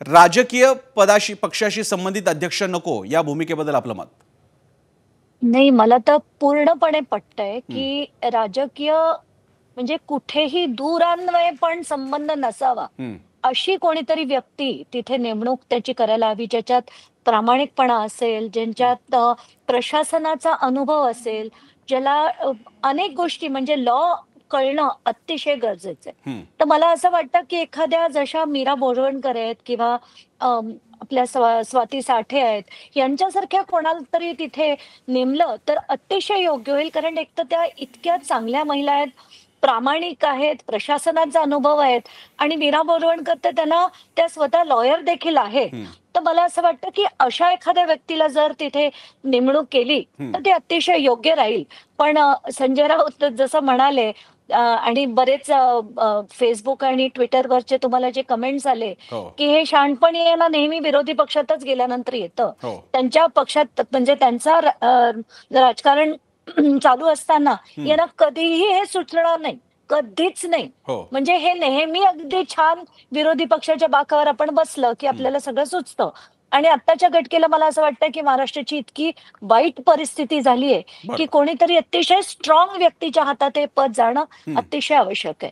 राजकीय पदाशी पक्षाशी संबंधित अध्यक्ष नको या भूमिकेबद्दल आपलं मत? नाही, मला तर पूर्णपणे पटतंय, की राजकीय म्हणजे कुठेही दूरान्वये पण संबंध नसावा. हं, अशी कोणीतरी व्यक्ती तिथे नेमणूक त्याची करायला हवी, ज्याच्यात प्रामाणिकपणा असेल, ज्यांच्यात प्रशासनाचा अनुभव असेल, ज्याला अनेक गोष्टी म्हणजे लॉ कळणं अतिशय गरजेचं आहे. हं. तर मला असं वाटतं, की एखाद्या जशा मीरा बोरवणकर आहेत किंवा आपल्या स्वाती साठे आहेत, यांच्यासारख्या कोणाला तरी तिथे नेमलं तर अतिशय योग्य होईल. कारण एक तर त्या इतक्या चांगल्या महिला आहेत, प्रामाणिक आहेत, प्रशासनाचा अनुभव आहेत आणि मीरा बोरवणकर तर त्यांना त्या स्वतः लॉयर देखील आहे. हं, तर मला असं वाटतं, की अशा एखाद्या व्यक्तीला जर तिथे नेमणूक केली, हं. तर ते अतिशय योग्य राहील. पण संजय राऊत जसं म्हणाले आणि बरेच Facebook आणि Twitterवरचे तुम्हाला जे कमेंट्स आले, हो, की हे शहाणपण आहे नेहमी विरोधी पक्षातच गेल्यानंतर येतं. हो. त्यांच्या पक्षात म्हणजे त्यांचा राजकारण चालू असताना हं. यांना कधीही हे सुचणार नाही. कधीच नाही. हो. म्हणजे हे नेहमी अगदी छान विरोधी पक्षाच्या बाकावर आपण बसलं, की हं. आपल्याला सगळं सुचतं. आणि आत्ताच्या घटकेला मला असं वाटतं, की महाराष्ट्राची इतकी वाईट परिस्थिती झाली आहे, की बरं. कोणीतरी अतिशय स्ट्रॉंग व्यक्तीच्या हातात हे पद जाणं हं. अतिशय आवश्यक आहे.